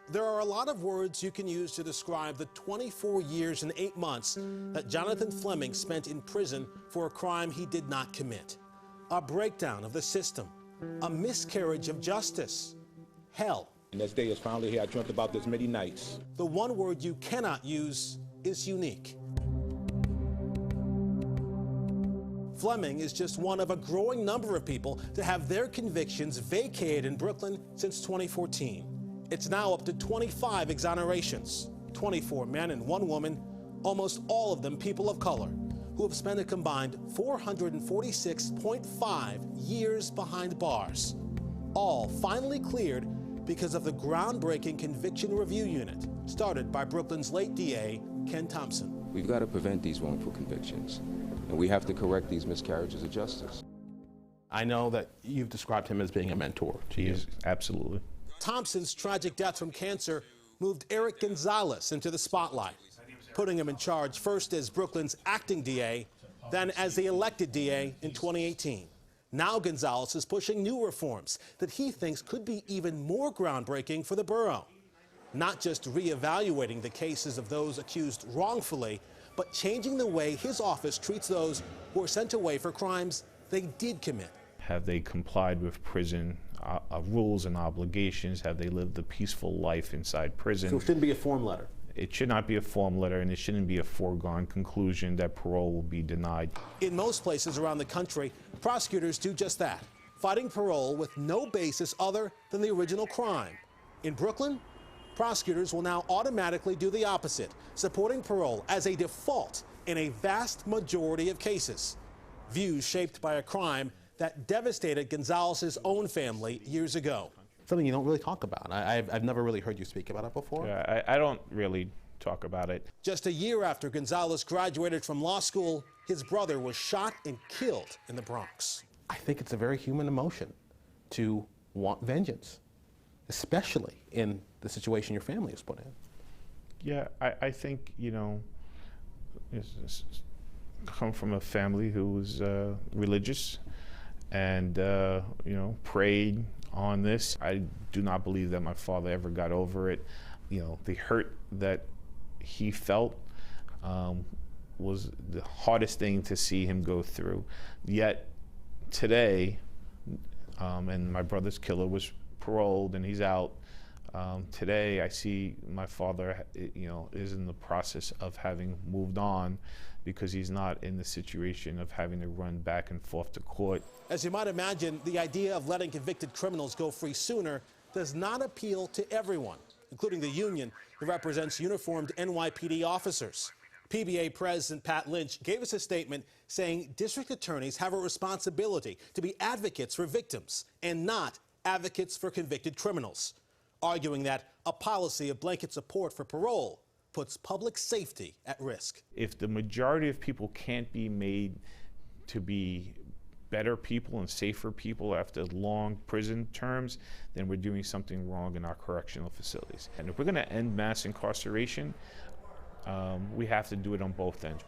There are a lot of words you can use to describe the 24 years and 8 months that Jonathan Fleming spent in prison for a crime he did not commit. A breakdown of the system, a miscarriage of justice, hell. And this day is finally here. I dreamt about this many nights. The one word you cannot use is unique. Fleming is just one of a growing number of people to have their convictions vacated in Brooklyn since 2014. It's now up to 25 exonerations, 24 men and 1 woman, almost all of them people of color, who have spent a combined 446.5 years behind bars, all finally cleared because of the groundbreaking conviction review unit started by Brooklyn's late DA, Ken Thompson. We've got to prevent these wrongful convictions, and we have to correct these miscarriages of justice. I know that you've described him as being a mentor to you. Absolutely. Thompson's tragic death from cancer moved Eric Gonzalez into the spotlight, putting him in charge first as Brooklyn's acting DA, then as the elected DA in 2018. Now Gonzalez is pushing new reforms that he thinks could be even more groundbreaking for the borough. Not just reevaluating the cases of those accused wrongfully, but changing the way his office treats those who are sent away for crimes they did commit. Have they complied with prison rules and obligations? Have they lived a peaceful life inside prison? So it shouldn't be a form letter. It should not be a form letter, and it shouldn't be a foregone conclusion that parole will be denied. In most places around the country, prosecutors do just that, fighting parole with no basis other than the original crime. In Brooklyn, prosecutors will now automatically do the opposite, supporting parole as a default in a vast majority of cases. Views shaped by a crime that devastated Gonzalez's own family years ago. Something you don't really talk about. I've never really heard you speak about it before. Yeah, I don't really talk about it. Just a year after Gonzalez graduated from law school, his brother was shot and killed in the Bronx. I think it's a very human emotion to want vengeance, especially in the situation your family is put in. Yeah, I think, you know, come from a family who was religious and, you know, prayed on this. I do not believe that my father ever got over it. You know, the hurt that he felt was the hardest thing to see him go through. Yet today, and my brother's killer was paroled and he's out. Today I see my father, you know, is in the process of having moved on because he's not in the situation of having to run back and forth to court. As you might imagine, the idea of letting convicted criminals go free sooner does not appeal to everyone, including the union that represents uniformed NYPD officers. PBA President Pat Lynch gave us a statement saying district attorneys have a responsibility to be advocates for victims and not advocates for convicted criminals, arguing that a policy of blanket support for parole puts public safety at risk. If the majority of people can't be made to be better people and safer people after long prison terms, then we're doing something wrong in our correctional facilities. And if we're going to end mass incarceration, we have to do it on both ends.